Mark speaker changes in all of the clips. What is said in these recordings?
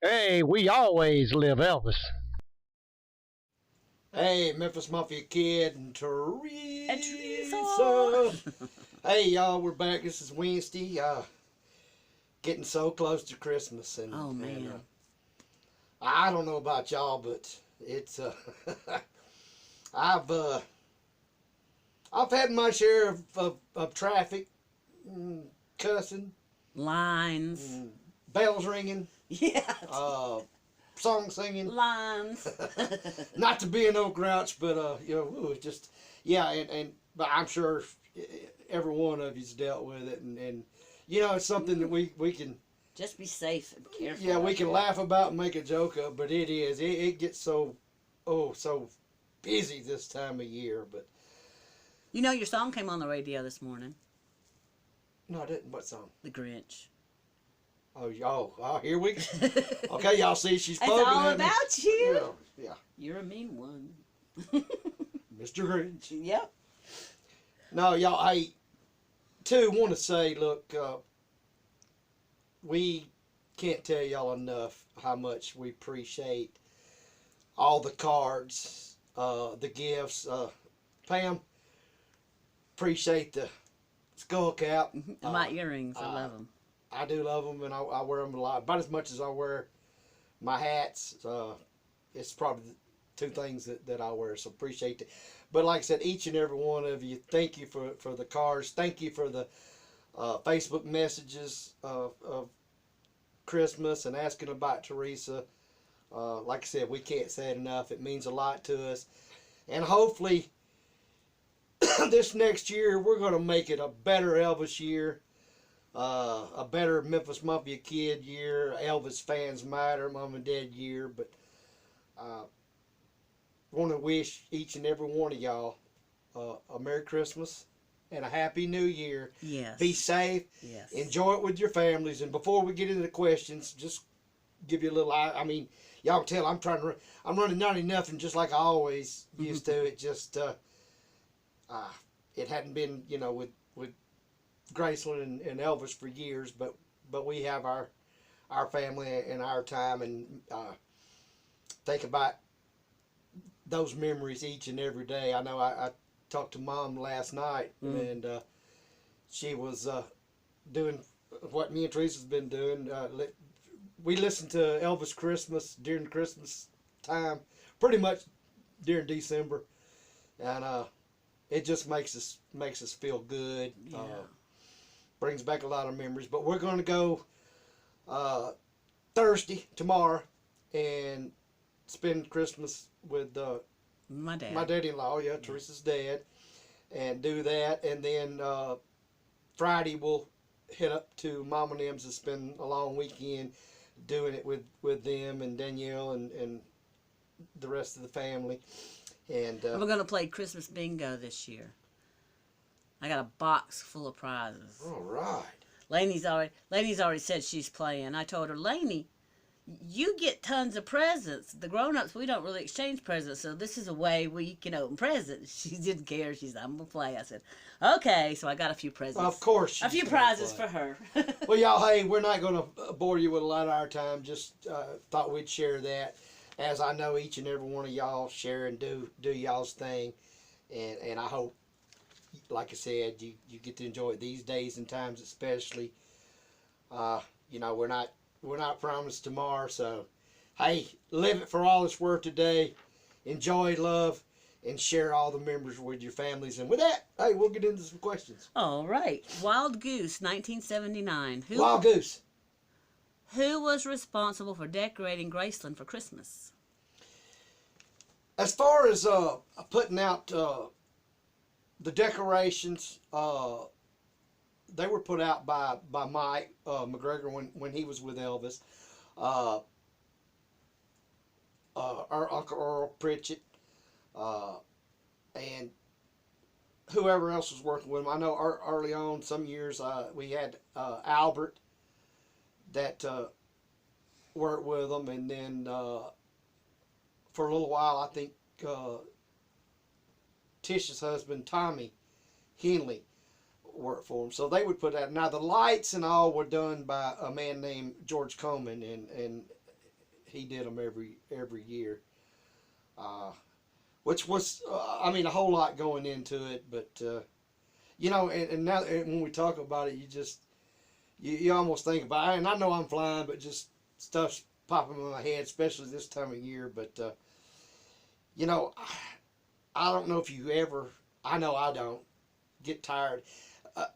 Speaker 1: Hey, we always live Elvis.
Speaker 2: Hey, Memphis Mafia Kid and
Speaker 3: And
Speaker 2: Teresa.
Speaker 3: Teresa.
Speaker 2: Hey, y'all, we're back. This is Wednesday. Getting so close to Christmas,
Speaker 3: Oh
Speaker 2: and
Speaker 3: man.
Speaker 2: I don't know about y'all, but it's I've uh, I've had my share of traffic, mm, cussing,
Speaker 3: Lines.
Speaker 2: bells ringing,
Speaker 3: Yeah.
Speaker 2: uh, song singing.
Speaker 3: Lines.
Speaker 2: Not to be an old grouch, but ooh, just yeah, and but I'm sure every one of you's dealt with it, and it's something that we can
Speaker 3: Just be safe and careful.
Speaker 2: yeah we
Speaker 3: out
Speaker 2: can
Speaker 3: there.
Speaker 2: laugh about and make a joke of, but it gets so busy this time of year. But
Speaker 3: You know your song came on the radio this morning.
Speaker 2: no, I didn't. What song?
Speaker 3: The Grinch.
Speaker 2: Oh, here we go. Okay, y'all see she's
Speaker 3: It's
Speaker 2: poking
Speaker 3: all
Speaker 2: at me.
Speaker 3: about you.
Speaker 2: Yeah,
Speaker 3: You're a mean one.
Speaker 2: Mr. Grinch.
Speaker 3: Yep.
Speaker 2: No, y'all. I too want to say, look, we can't tell y'all enough how much we appreciate all the cards, the gifts. Pam, appreciate the skull cap.
Speaker 3: And my earrings, I love them.
Speaker 2: I do love them, and I wear them a lot, about as much as I wear my hats. It's probably the two things that I wear, so appreciate it. But like I said, each and every one of you, thank you for the cards. Thank you for the Facebook messages of Christmas and asking about Teresa. Like I said, we can't say it enough. It means a lot to us. And hopefully, this next year, we're going to make it a better Elvis year, a better Memphis Mafia Kid year, Elvis Fans Matter, Mom and Dad year. But I want to wish each and every one of y'all a Merry Christmas and a Happy New Year.
Speaker 3: Yes.
Speaker 2: Be safe.
Speaker 3: Yes.
Speaker 2: Enjoy it with your families. And before we get into the questions, just give you a little. I mean, y'all can tell I'm running 90-0, just like I always used to. It just it hadn't been with Graceland and Elvis for years, but we have our family and our time, and think about those memories each and every day. I know I talked to Mom last night, and she was doing what me and Teresa's been doing. We listened to Elvis Christmas during Christmas time, pretty much during December, and it just makes us feel good.
Speaker 3: Yeah.
Speaker 2: Brings back a lot of memories. But we're going to go Thursday, tomorrow, and spend Christmas with
Speaker 3: My dad.
Speaker 2: my daddy-in-law, yeah, Teresa's dad, and do that. And then Friday we'll head up to Mom and M's to spend a long weekend doing it with them and Danielle and the rest of the family. And
Speaker 3: We're going to play Christmas bingo this year. I got a box full of prizes.
Speaker 2: all right.
Speaker 3: Lainey's already said she's playing. I told her, Lainey, you get tons of presents. The grown-ups, we don't really exchange presents, so this is a way we can open presents. She didn't care. She said, I'm going to play. I said, okay. So I got a few presents.
Speaker 2: Of course.
Speaker 3: A few
Speaker 2: she's gonna
Speaker 3: prizes
Speaker 2: play.
Speaker 3: for her.
Speaker 2: Well, y'all, hey, we're not going to bore you with a lot of our time. Just thought we'd share that, as I know each and every one of y'all share and do y'all's thing, and I hope, like I said, you get to enjoy it these days and times, especially. We're not promised tomorrow, so hey, live it for all it's worth today. Enjoy, love, and share all the memories with your families. And with that, hey, we'll get into some questions.
Speaker 3: All right. Wild Goose, 1979.
Speaker 2: Wild Goose.
Speaker 3: Who was responsible for decorating Graceland for Christmas?
Speaker 2: As far as putting out the decorations, they were put out by Mike McGregor when he was with Elvis. Our Uncle Earl Pritchett, and whoever else was working with him. I know early on, some years, we had Albert that worked with them, and then for a little while, I think Tish's husband, Tommy Henley, worked for him. So they would put that. Now, the lights and all were done by a man named George Coleman, and he did them every year, which was I mean a whole lot going into it, but you know, and now and when we talk about it, you almost think about it, and I know I'm flying, but just stuff's popping in my head, especially this time of year. But you know, I don't know if you ever, I know I don't, get tired.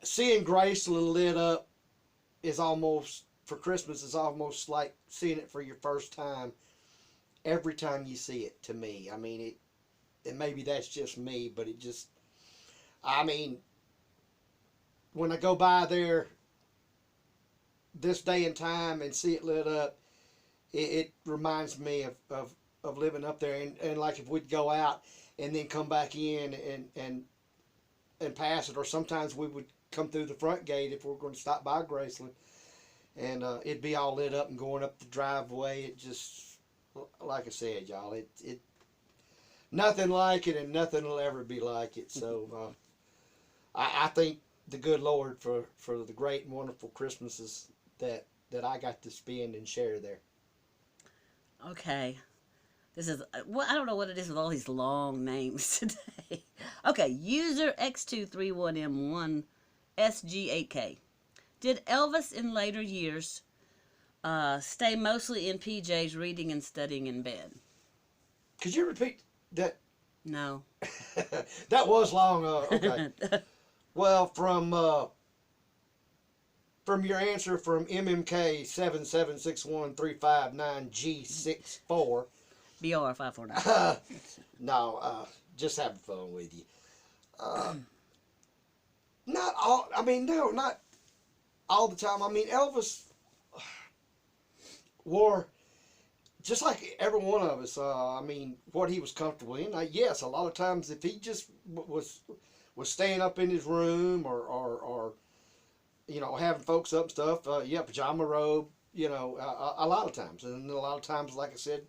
Speaker 2: Seeing Graceland lit up is almost, for Christmas, is almost like seeing it for your first time every time you see it, to me. I mean, and maybe that's just me, but it just, I mean, when I go by there this day and time and see it lit up, it reminds me of living up there. And like if we'd go out and then come back in and pass it, or sometimes we would come through the front gate if we're going to stop by Graceland, and it'd be all lit up and going up the driveway. It just, like I said, y'all, it nothing like it, and nothing will ever be like it. So I thank the good Lord for the great and wonderful Christmases that I got to spend and share there.
Speaker 3: Okay. This is, well, I don't know what it is with all these long names today. Okay, user X231M1SG8K. Did Elvis in later years stay mostly in PJs reading and studying in bed?
Speaker 2: Could you repeat that?
Speaker 3: No.
Speaker 2: That was long. Okay. Well, from your answer from MMK 7761359G64.
Speaker 3: BR 549.
Speaker 2: No, just having fun with you. Not all. I mean, no, not all the time. I mean, Elvis wore, just like every one of us. I mean, what he was comfortable in. Yes, a lot of times if he just was staying up in his room or you know, having folks up and stuff. Yeah, pajama robe. You know, a lot of times, and a lot of times, like I said.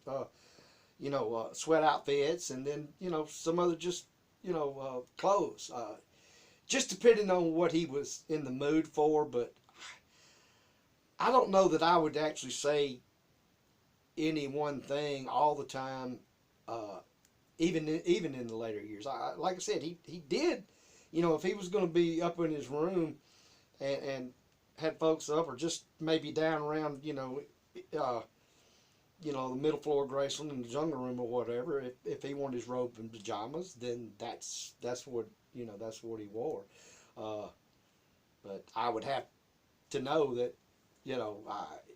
Speaker 2: You know, sweat outfits, and then, you know, some other just, you know, clothes. Just depending on what he was in the mood for, but I don't know that I would actually say any one thing all the time, even in the later years. Like I said, he did, you know, if he was going to be up in his room and had folks up, or just maybe down around, you know, the middle floor of Graceland in the jungle room or whatever, if he wanted his robe and pajamas, then that's what, you know, that's what he wore. But I would have to know that, you know,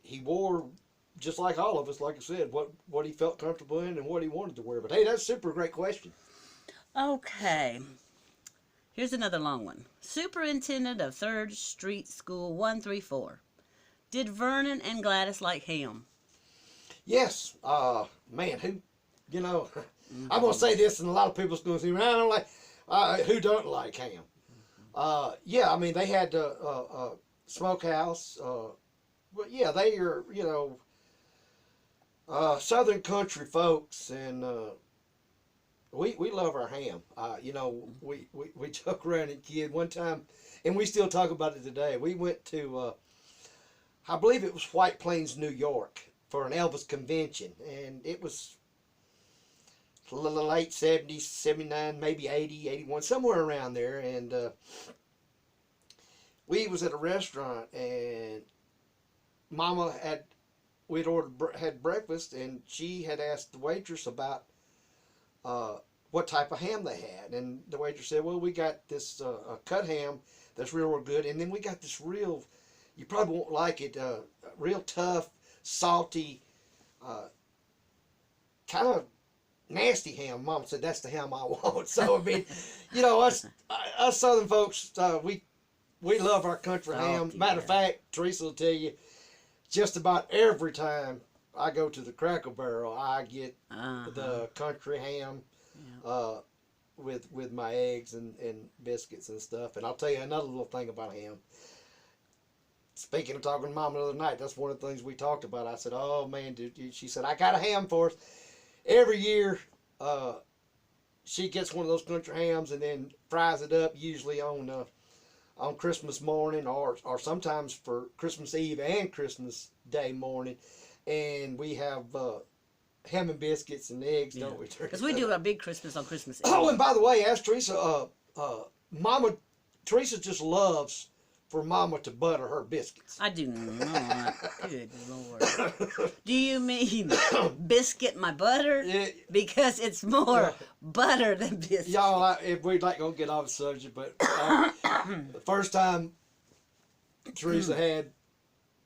Speaker 2: he wore, just like all of us, like I said, what he felt comfortable in and what he wanted to wear. But hey, that's a super great question.
Speaker 3: Okay. Here's another long one. Superintendent of 3rd Street School 134. Did Vernon and Gladys like ham?
Speaker 2: Yes, man, who, you know, I'm going to say this, and a lot of people's going to say, I don't like, who don't like ham? Yeah, I mean, they had the smokehouse, but yeah, they are, you know, southern country folks, and we love our ham. You know, we joke around and kid one time, and we still talk about it today. We went to, I believe it was White Plains, New York, for an Elvis convention, and it was late 70s, 79, maybe 80, 81, somewhere around there, and we was at a restaurant, and Mama we'd had breakfast, and she had asked the waitress about what type of ham they had, and the waitress said, well, we got this cut ham that's real good, and then we got this real, you probably won't like it, real tough, salty, kind of nasty ham. Mom said, that's the ham I want. So, I mean, you know, us southern folks, we love our country ham. Matter of fact, Teresa will tell you, just about every time I go to the Cracker Barrel, I get the country ham with my eggs and biscuits and stuff. And I'll tell you another little thing about ham. Speaking of talking to Mom the other night, that's one of the things we talked about. I said, oh, man, dude, she said, I got a ham for us. Every year, she gets one of those country hams and then fries it up, usually on Christmas morning, or sometimes for Christmas Eve and Christmas Day morning. and we have ham and biscuits and eggs,
Speaker 3: Yeah.
Speaker 2: don't we?
Speaker 3: Because we do our big Christmas on Christmas Eve.
Speaker 2: Oh, and by the way, ask Teresa. Mama, Teresa just loves for Mama to butter her biscuits.
Speaker 3: I do not. Good Lord. Do you mean biscuit my butter?
Speaker 2: Yeah.
Speaker 3: Because it's more butter than biscuit.
Speaker 2: Y'all, if we'd like to get off the subject, but the first time Teresa had,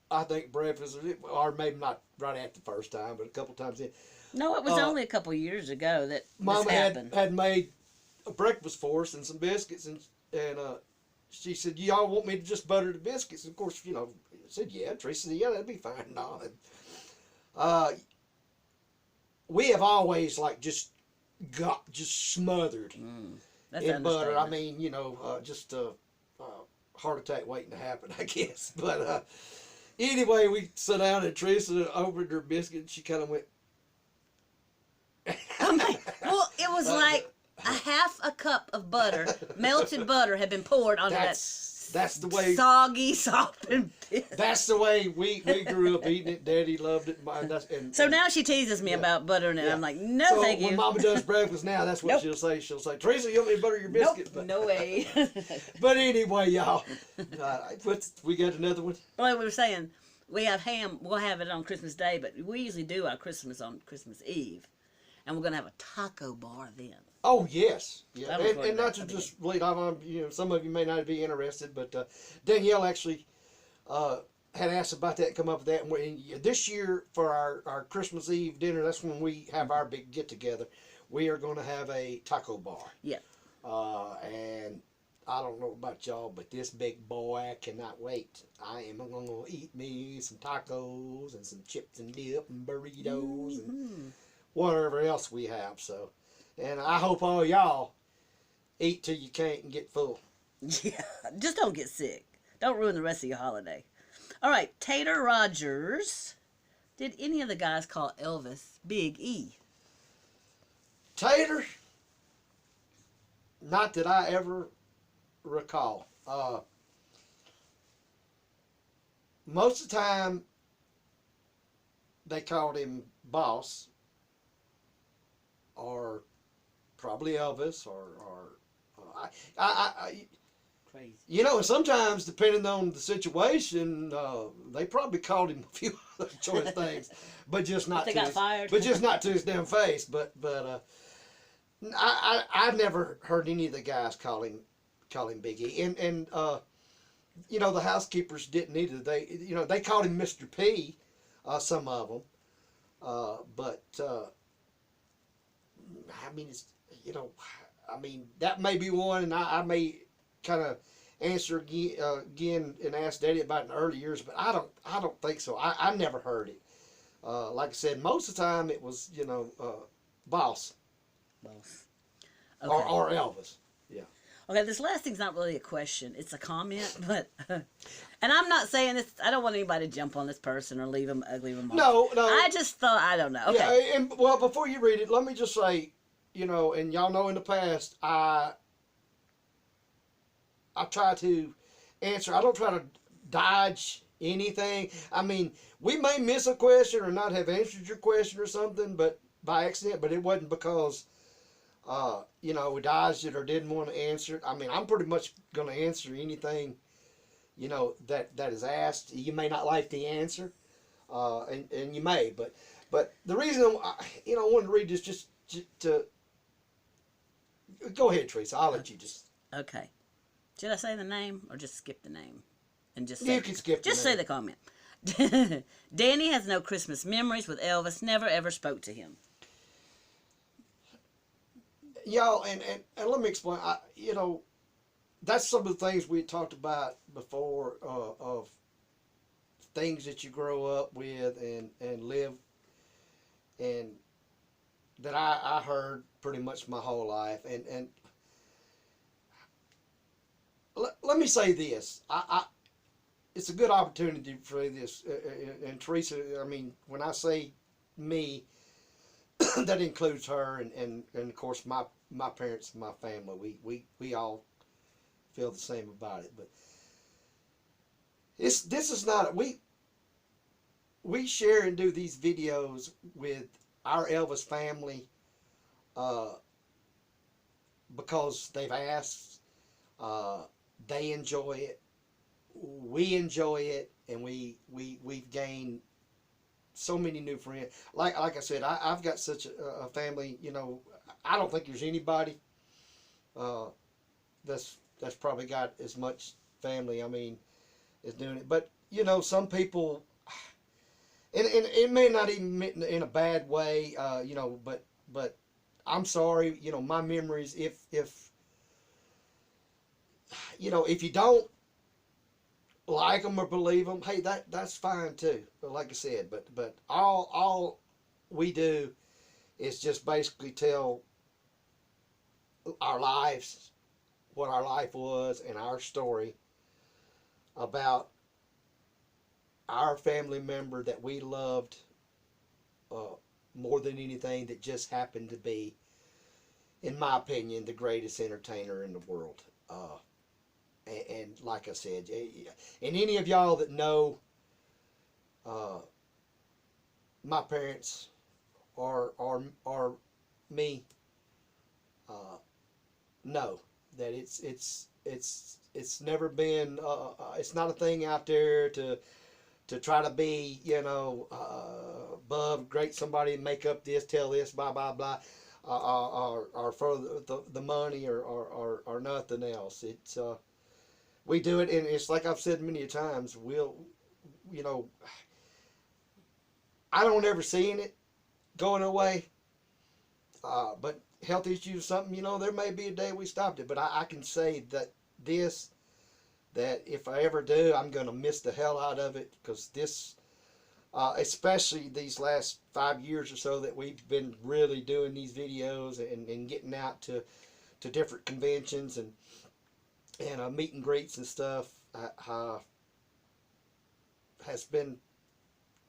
Speaker 2: I think, breakfast, or maybe not right at the first time, but a couple times in.
Speaker 3: No, it was only a couple years ago that
Speaker 2: Mama
Speaker 3: this happened.
Speaker 2: had made a breakfast for us and some biscuits, and she said, "Y'all want me to just butter the biscuits?" And of course, I said, "Yeah." Teresa said, "Yeah, that'd be fine." No, we have always just smothered
Speaker 3: That's
Speaker 2: in butter. I
Speaker 3: understandable.
Speaker 2: mean, just a heart attack waiting to happen, I guess. But anyway, we sat down and Teresa opened her biscuit. And she kind of went.
Speaker 3: Well, it was like a half a cup of butter, melted butter, had been poured onto
Speaker 2: That's the way.
Speaker 3: soggy, soft, and biscuit.
Speaker 2: That's the way we grew up eating it. Daddy loved it.
Speaker 3: So now she teases me about buttering it.
Speaker 2: Yeah.
Speaker 3: I'm like, no,
Speaker 2: So
Speaker 3: thank
Speaker 2: when
Speaker 3: you.
Speaker 2: Mama does breakfast now, that's what
Speaker 3: Nope.
Speaker 2: she'll say. She'll say, "Teresa, you want me to butter your biscuit?"
Speaker 3: Nope, no way.
Speaker 2: But anyway, y'all, we got another one.
Speaker 3: Like we were saying, we have ham. We'll have it on Christmas Day, but we usually do our Christmas on Christmas Eve. And we're going to have a taco bar then.
Speaker 2: Oh yes, yeah,
Speaker 3: That was
Speaker 2: and,
Speaker 3: what
Speaker 2: and not
Speaker 3: that
Speaker 2: to
Speaker 3: would
Speaker 2: just lead off on. Some of you may not be interested, but Danielle actually had asked about that, come up with that. And this year for our Christmas Eve dinner, that's when we have our big get together. We are going to have a taco bar.
Speaker 3: Yeah.
Speaker 2: And I don't know about y'all, but this big boy, I cannot wait. I am going to eat me some tacos and some chips and dip and burritos and whatever else we have. So, and I hope all y'all eat till you can't and get full.
Speaker 3: Yeah. Just don't get sick. Don't ruin the rest of your holiday. All right. Tater Rogers. Did any of the guys call Elvis Big E?
Speaker 2: Tater, not that I ever recall. Most of the time, they called him Boss, or probably Elvis, or
Speaker 3: Crazy.
Speaker 2: and sometimes depending on the situation, they probably called him a few other choice things, but just not.
Speaker 3: They got fired.
Speaker 2: But just not to his damn face. But I never heard any of the guys call him Big E, and the housekeepers didn't either. They called him Mr. P, some of them, but I mean that may be one, and I may kind of answer again and ask Daddy about it in the early years, but I don't think so. I never heard it. Like I said, most of the time it was Boss.
Speaker 3: Both.
Speaker 2: Or Elvis. Yeah.
Speaker 3: Okay, this last thing's not really a question. It's a comment, but... and I'm not saying this... I don't want anybody to jump on this person or leave them ugly remarks.
Speaker 2: No.
Speaker 3: I just thought... I don't know. Okay.
Speaker 2: Yeah, and well, before you read it, let me just say, and y'all know in the past, I try to answer. I don't try to dodge anything. I mean, we may miss a question or not have answered your question or something, but by accident, but it wasn't because... we dodged it or didn't want to answer it. I mean, I'm pretty much going to answer anything, that is asked. You may not like the answer, and you may, but the reason I wanted to read this just to go ahead, Teresa. I'll let you just.
Speaker 3: Okay. Should I say the name or just skip the name? And just
Speaker 2: You can skip the
Speaker 3: Just
Speaker 2: name.
Speaker 3: say the comment. Danny has no Christmas memories with Elvis. Never ever spoke to him.
Speaker 2: Y'all, and let me explain. That's some of the things we talked about before, of things that you grow up with and live, and that I heard pretty much my whole life. And let me say this. It's a good opportunity for this. And Teresa, I mean, when I say me, that includes her and of course my parents and my family. We all feel the same about it. But this is not we share and do these videos with our Elvis family because they've asked. They enjoy it. We enjoy it, and we've gained so many new friends. Like I said, I've got such a family. You know, I don't think there's anybody that's probably got as much family. I mean, is doing it. But you know, some people, and it may not even in a bad way. You know, but I'm sorry. You know, my memories. If you know, if you don't like them or believe them, hey, that's fine too. But like I said, but all we do is just basically tell our lives, what our life was, and our story about our family member that we loved more than anything, that just happened to be, in my opinion, the greatest entertainer in the world. And like I said, and any of y'all that know my parents or me, know that it's never been. It's not a thing out there to try to be, you know, above, great somebody, make up this, tell this, blah blah blah, or for the money or nothing else. It's we do it, and it's like I've said many times. We'll, you know, I don't ever seeing it going away. But health issues, or something, you know, there may be a day we stopped it. But I can say that if I ever do, I'm going to miss the hell out of it, because this, especially these last 5 years or so that we've been really doing these videos and getting out to different conventions and meet and greets and stuff, has been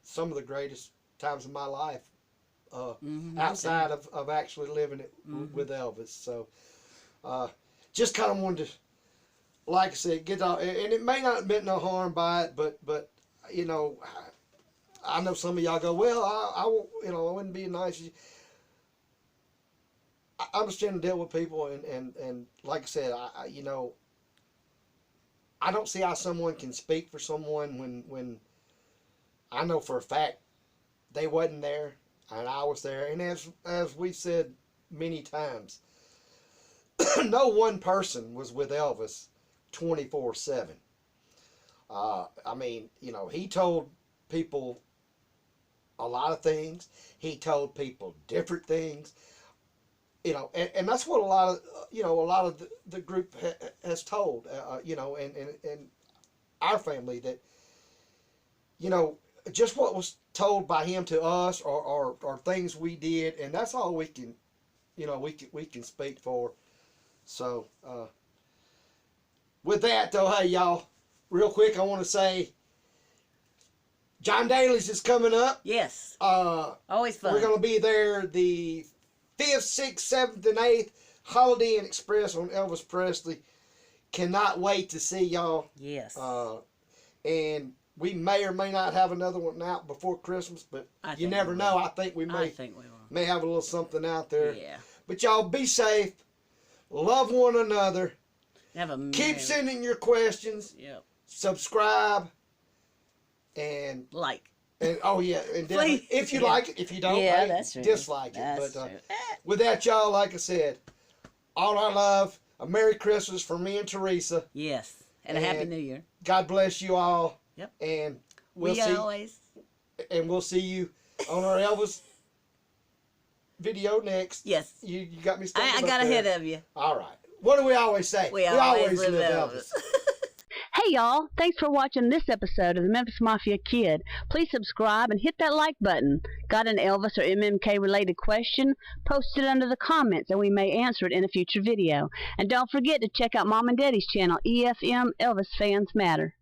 Speaker 2: some of the greatest times of my life, outside of actually living it with Elvis. So just kind of wanted to, like I said, get out, and it may not have been no harm by it, but you know, I know some of y'all go, well, I you know, I wouldn't be nice. I understand to deal with people, and like I said, I you know, I don't see how someone can speak for someone when I know for a fact they wasn't there and I was there. And as we've said many times, no one person was with Elvis 24/7. I mean, you know, he told people a lot of things. He told people different things. You know, and that's what a lot of the group has told, you know, and our family, that, you know, just what was told by him to us, or things we did, and that's all we can, you know, we can speak for. So with that though, hey y'all, real quick, I want to say John Daly's is coming up.
Speaker 3: Yes. Always fun.
Speaker 2: We're going to be there the 5th, 6th, 7th, and 8th, Holiday Inn Express on Elvis Presley. Cannot wait to see y'all.
Speaker 3: Yes.
Speaker 2: And we may or may not have another one out before Christmas, but you never know. I think we may have a little something out there.
Speaker 3: Yeah.
Speaker 2: But y'all be safe. Love one another. Keep sending your questions.
Speaker 3: Yep.
Speaker 2: Subscribe. And
Speaker 3: like.
Speaker 2: And oh yeah, and if you like it, if you don't,
Speaker 3: yeah,
Speaker 2: hey, dislike it. But with that, y'all, like I said, all our love, a Merry Christmas from me and Teresa.
Speaker 3: Yes, and a Happy New Year.
Speaker 2: God bless you all.
Speaker 3: Yep.
Speaker 2: And we'll see you on our Elvis video next.
Speaker 3: Yes.
Speaker 2: You got me stuck.
Speaker 3: I got ahead of you.
Speaker 2: All right. What do we always say?
Speaker 3: We always live Elvis.
Speaker 4: Hey y'all, thanks for watching this episode of the Memphis Mafia Kid. Please subscribe and hit that like button. Got an Elvis or MMK related question? Post it under the comments and we may answer it in a future video. And don't forget to check out Mom and Daddy's channel, EFM Elvis Fans Matter.